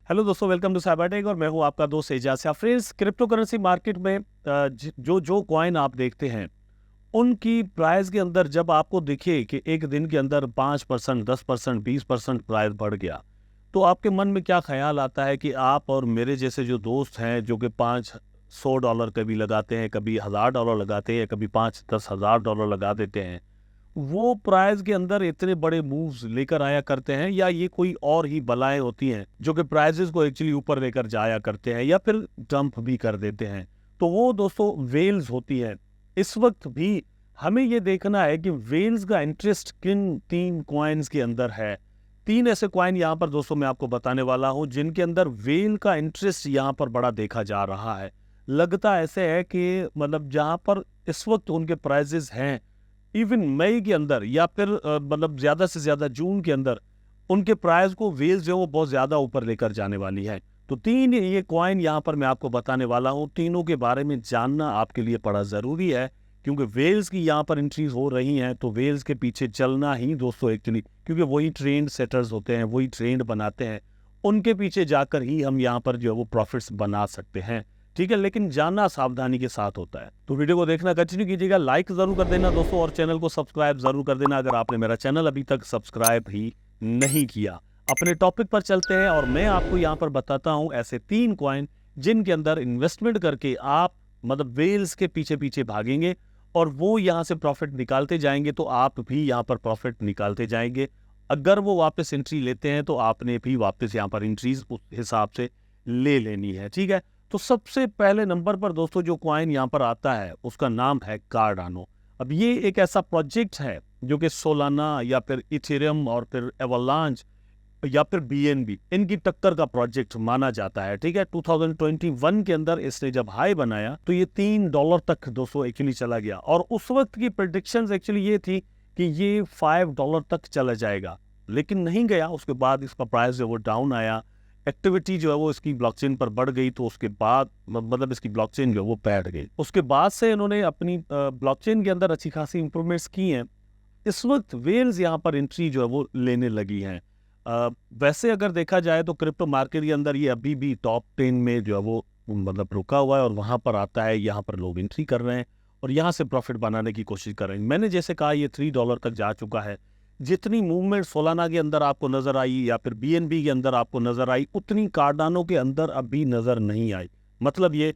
Hello दोस्तों, welcome to Cybertech और मैं हूं आपका दोस्त Ejaz friends. Cryptocurrency market में जो जो कॉइन आप देखते हैं उनकी प्राइस के अंदर जब आपको दिखे कि एक दिन के अंदर 5%, 10%, 20% प्राइस बढ़ गया, तो आपके मन में क्या ख्याल आता है कि आप और मेरे जैसे जो दोस्त हैं जो कि $500 कभी लगाते हैं, कभी $1000 लगाते हैं, कभी 5-10 हज़ार डॉलर लगा देते हैं, वो प्राइस के अंदर इतने बड़े मूव्स लेकर आया करते हैं, या ये कोई और ही बलाएं होती हैं जो कि प्राइसेस को एक्चुअली ऊपर लेकर जाया करते हैं या फिर डंप भी कर देते हैं। तो वो दोस्तों वेल्स होती है। इस वक्त भी हमें ये देखना है कि वेल्स का इंटरेस्ट किन तीन कॉइन्स के अंदर है। तीन ऐसे कॉइन यहाँ पर दोस्तों मैं आपको बताने वाला हूँ जिनके अंदर वेल का इंटरेस्ट यहाँ पर बड़ा देखा जा रहा है। लगता ऐसे है कि मतलब जहाँ पर इस वक्त उनके प्राइसेस हैं, इवन मई के अंदर या फिर मतलब ज्यादा से ज्यादा जून के अंदर उनके प्राइस को वेल्स जो है वो बहुत ज्यादा ऊपर लेकर जाने वाली है। तो तीन ये कॉइन यहाँ पर मैं आपको बताने वाला हूँ। तीनों के बारे में जानना आपके लिए बड़ा जरूरी है, क्योंकि वेल्स की यहाँ पर एंट्रीज हो रही हैं, तो वेल्स के पीछे चलना ही दोस्तों एक्चुअली, क्योंकि वही ट्रेंड सेटर्स होते हैं, वही ट्रेंड बनाते हैं, उनके पीछे जाकर ही हम यहाँ पर जो है वो प्रॉफिट्स बना सकते हैं। ठीक है, लेकिन जानना सावधानी के साथ होता है। तो वीडियो को देखना कंटिन्यू कीजिएगा, लाइक जरूर कर देना दोस्तों, और चैनल को सब्सक्राइब जरूर कर देना अगर आपने मेरा चैनल अभी तक सब्सक्राइब ही नहीं किया। अपने टॉपिक पर चलते हैं और मैं आपको यहाँ पर बताता हूँ ऐसे तीन कॉइन जिनके अंदर इन्वेस्टमेंट करके आप मतलब वेल्स के पीछे पीछे भागेंगे और वो यहाँ से प्रॉफिट निकालते जाएंगे, तो आप भी यहाँ पर प्रॉफिट निकालते जाएंगे। अगर वो वापस एंट्री लेते हैं तो आपने भी वापस यहाँ पर एंट्रीज उस हिसाब से ले लेनी है। ठीक है, तो सबसे पहले नंबर पर दोस्तों जो कॉइन यहाँ पर आता है उसका नाम है कार्डानो। अब ये एक ऐसा प्रोजेक्ट है जो कि सोलाना या फिर इथेरियम और फिर एवलांच या फिर बीएनबी इनकी टक्कर का प्रोजेक्ट माना जाता है। ठीक है, 2021 के अंदर इसने जब हाई बनाया तो ये $3 तक दोस्तों एक्चुअली चला गया, और उस वक्त की प्रेडिक्शंस एक्चुअली ये थी कि ये $5 तक चला जाएगा, लेकिन नहीं गया। उसके बाद इसका प्राइस जो वो डाउन आया, एक्टिविटी जो है वो इसकी ब्लॉकचेन पर बढ़ गई, तो उसके बाद मतलब इसकी ब्लॉकचेन जो है वो बैठ गई। उसके बाद से इन्होंने अपनी ब्लॉकचेन के अंदर अच्छी खासी इंप्रूवमेंट्स की हैं। इस वक्त वेल्स यहाँ पर एंट्री जो है वो लेने लगी हैं। वैसे अगर देखा जाए तो क्रिप्टो मार्केट के अंदर ये अभी भी टॉप 10 में जो है वो मतलब रुका हुआ है, और वहां पर आता है, यहाँ पर लोग एंट्री कर रहे हैं और यहाँ से प्रॉफिट बनाने की कोशिश कर रहे हैं। मैंने जैसे कहा ये $3 तक जा चुका है। जितनी मूवमेंट सोलाना के अंदर आपको नजर आई या फिर बीएनबी के अंदर आपको नजर आई, उतनी कार्डानो के अंदर अभी नजर नहीं आई। मतलब ये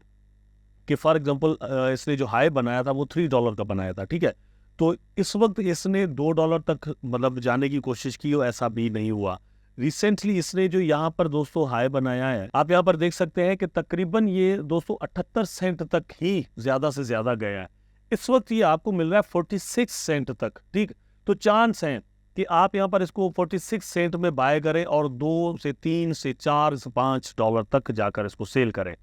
कि फॉर एग्जांपल इसने जो हाई बनाया था वो $3 का बनाया था। ठीक है, तो इस वक्त इसने $2 तक मतलब जाने की कोशिश की और ऐसा भी नहीं हुआ। रिसेंटली इसने जो यहाँ पर दोस्तों हाई बनाया है, आप यहाँ पर देख सकते हैं कि तकरीबन ये दोस्तों 78 सेंट तक ही ज्यादा से ज्यादा गया है। इस वक्त ये आपको मिल रहा है 46 सेंट तक। ठीक, तो चांस है कि आप यहाँ पर इसको 46 सेंट में बाय करें और 2 से 3 से 4 से $5 तक जाकर इसको सेल करें।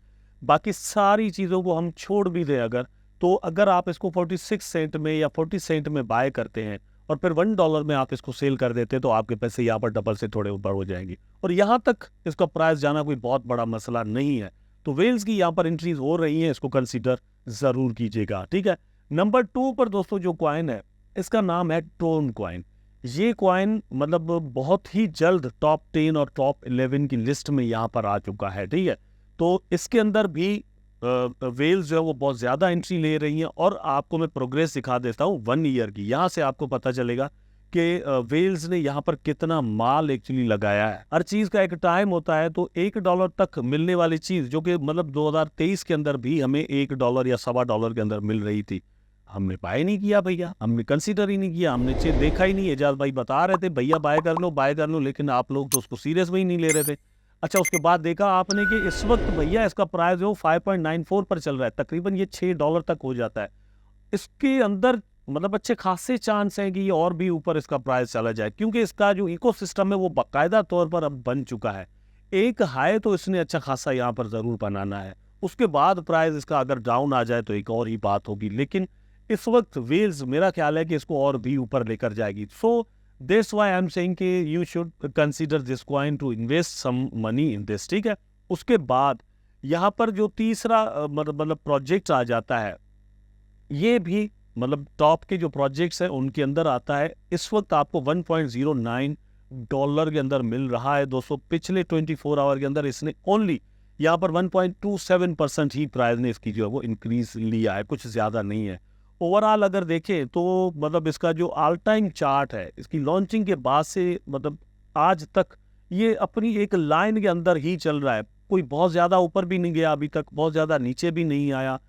बाकी सारी चीज़ों को हम छोड़ भी दें अगर, तो अगर आप इसको 46 सेंट में या 40 सेंट में बाय करते हैं और फिर $1 में आप इसको सेल कर देते हैं, तो आपके पैसे यहाँ पर डबल से थोड़े ऊपर हो जाएंगे, और यहाँ तक इसका प्राइस जाना कोई बहुत बड़ा मसला नहीं है। तो वेल्स की यहाँ पर एंट्रीज हो रही है, इसको कंसीडर जरूर कीजिएगा। ठीक है, नंबर 2 पर दोस्तों जो कॉइन है इसका नाम है टोन कॉइन। ये कॉइन मतलब बहुत ही जल्द टॉप 10 और टॉप 11 की लिस्ट में यहाँ पर आ चुका है। ठीक है, तो इसके अंदर भी वेल्स जो है वो बहुत ज्यादा एंट्री ले रही हैं, और आपको मैं प्रोग्रेस दिखा देता हूँ 1 ईयर की। यहाँ से आपको पता चलेगा कि वेल्स ने यहाँ पर कितना माल एक्चुअली लगाया है। हर चीज का एक टाइम होता है, तो $1 तक मिलने वाली चीज जो कि मतलब 2023 के अंदर भी हमें $1 या $1.25 के अंदर मिल रही थी, हमने बाय नहीं किया भैया, हमने कंसीडर ही नहीं किया, हमने देखा ही नहीं। एजाज भाई बता रहे थे भैया बाय कर लो बाय कर लो, लेकिन आप लोग तो उसको सीरियस में ही नहीं ले रहे थे। अच्छा, उसके बाद देखा आपने कि इस वक्त भैया इसका प्राइस जो 5.94 पर चल रहा है, तकरीबन ये $6 तक हो जाता है। इसके अंदर मतलब अच्छे खासे चांस हैं कि ये और भी ऊपर इसका प्राइस चला जाए, क्योंकि इसका जो इकोसिस्टम है वो बाकायदा तौर पर अब बन चुका है। एक हाई तो इसने अच्छा खासा यहाँ पर जरूर बनाना है, उसके बाद प्राइस इसका अगर डाउन आ जाए तो एक और ही बात होगी, लेकिन इस वक्त वेल्स मेरा ख्याल है कि इसको और भी ऊपर लेकर जाएगी। So that's why I am saying कि you should consider this coin to invest some money in this. ठीक है, उसके बाद यहाँ पर जो तीसरा मतलब प्रोजेक्ट आ जाता है, ये भी मतलब टॉप के जो प्रोजेक्ट्स हैं उनके अंदर आता है। इस वक्त आपको 1.09 डॉलर के अंदर मिल रहा है दोस्तों। पिछले 24 आवर के अंदर इसने ओनली यहाँ पर 1.27% ही प्राइस ने इसकी जो है वो इंक्रीज लिया है, कुछ ज़्यादा नहीं है। ओवरऑल अगर देखें तो मतलब इसका जो ऑल टाइम चार्ट है, इसकी लॉन्चिंग के बाद से मतलब आज तक ये अपनी एक लाइन के अंदर ही चल रहा है। कोई बहुत ज़्यादा ऊपर भी नहीं गया अभी तक, बहुत ज़्यादा नीचे भी नहीं आया,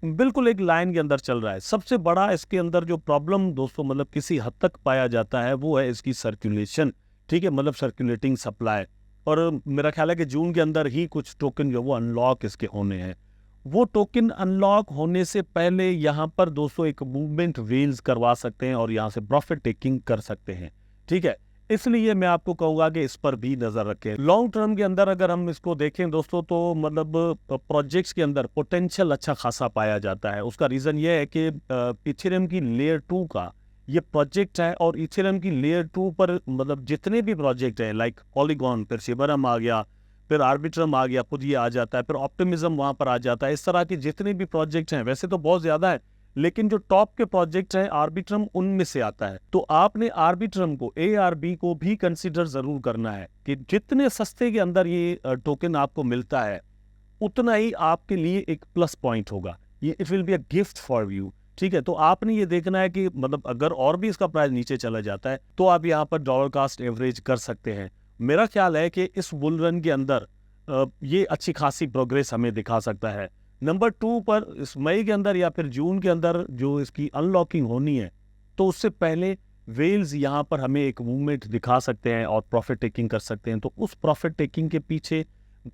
बिल्कुल एक लाइन के अंदर चल रहा है। सबसे बड़ा इसके अंदर जो प्रॉब्लम दोस्तों मतलब किसी हद तक पाया जाता है वो है इसकी सर्कुलेशन, ठीक है, मतलब सर्कुलेटिंग सप्लाई। और मेरा ख्याल है कि जून के अंदर ही कुछ टोकन जो वो अनलॉक इसके होने हैं। वो टोकन अनलॉक होने से पहले यहाँ पर दोस्तों एक मूवमेंट व्हील्स करवा सकते हैं और यहाँ से प्रॉफिट टेकिंग कर सकते हैं, ठीक है। इसलिए मैं आपको कहूँगा कि इस पर भी नज़र रखें। लॉन्ग टर्म के अंदर अगर हम इसको देखें दोस्तों तो मतलब प्रोजेक्ट्स के अंदर पोटेंशियल अच्छा खासा पाया जाता है। उसका रीज़न ये है कि इथेरियम की लेयर 2 का ये प्रोजेक्ट है और इथेरियम की लेयर 2 पर मतलब जितने भी प्रोजेक्ट हैं लाइक पॉलीगॉन, फिर शिबरम आ गया, फिर आर्बिट्रम आ गया, खुद ये आ जाता है, फिर ऑप्टिमिज्म वहाँ पर आ जाता है। इस तरह के जितने भी प्रोजेक्ट हैं, वैसे तो बहुत ज़्यादा है, लेकिन जो टॉप के प्रोजेक्ट हैं आर्बिट्रम उनमें से आता है। तो आपने आर्बिट्रम को, ARB को भी कंसीडर जरूर करना है कि जितने सस्ते के अंदर ये टोकन आपको मिलता है उतना ही आपके लिए एक प्लस पॉइंट होगा। ये it will be a gift for you, ठीक है। तो आपने ये देखना है कि मतलब अगर और भी इसका प्राइस नीचे चला जाता है तो आप यहाँ पर डॉलर कास्ट एवरेज कर सकते हैं। मेरा ख्याल है कि इस बुल रन के अंदर ये अच्छी खासी प्रोग्रेस हमें दिखा सकता है। नंबर 2 पर इस मई के अंदर या फिर जून के अंदर जो इसकी अनलॉकिंग होनी है तो उससे पहले वेल्स यहाँ पर हमें एक मूवमेंट दिखा सकते हैं और प्रॉफिट टेकिंग कर सकते हैं। तो उस प्रॉफिट टेकिंग के पीछे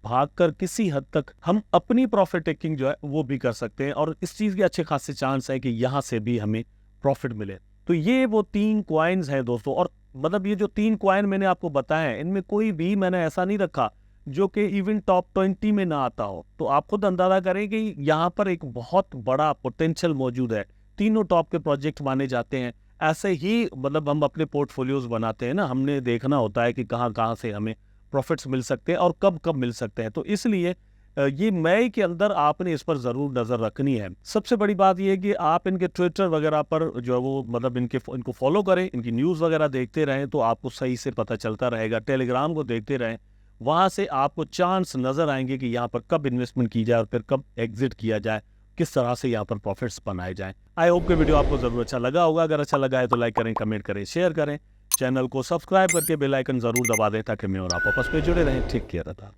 भागकर किसी हद तक हम अपनी प्रॉफिट टेकिंग जो है वो भी कर सकते हैं और इस चीज़ के अच्छे खासे चांस है कि यहाँ से भी हमें प्रॉफिट मिले। तो ये वो 3 क्वाइंस हैं दोस्तों। और मतलब ये जो 3 क्वाइन मैंने आपको बताया है इनमें कोई भी मैंने ऐसा नहीं रखा जो कि इवन टॉप 20 में ना आता हो। तो आप खुद अंदाजा करें कि यहाँ पर एक बहुत बड़ा पोटेंशियल मौजूद है। तीनों टॉप के प्रोजेक्ट माने जाते हैं। ऐसे ही मतलब हम अपने पोर्टफोलियोज बनाते हैं ना, हमने देखना होता है कि कहाँ कहाँ से हमें प्रॉफिट्स मिल सकते हैं और कब कब मिल सकते हैं। तो इसलिए ये मई के अंदर आपने इस पर ज़रूर नज़र रखनी है। सबसे बड़ी बात यह है कि आप इनके ट्विटर वगैरह पर जो है वो मतलब इनको फॉलो करें, इनकी न्यूज़ वगैरह देखते रहें तो आपको सही से पता चलता रहेगा। टेलीग्राम को देखते रहें, वहाँ से आपको चांस नज़र आएंगे कि यहाँ पर कब इन्वेस्टमेंट की जाए और फिर कब एग्जिट किया जाए, किस तरह से यहाँ पर प्रॉफिट्स बनाए जाएं। आई होप कि वीडियो आपको ज़रूर अच्छा लगा होगा। अगर अच्छा लगा है तो लाइक करें, कमेंट करें, शेयर करें, चैनल को सब्सक्राइब करके बेल आइकन ज़रूर दबा दें ताकि मैं और आप आपस में जुड़े रहें। ठीक किया था।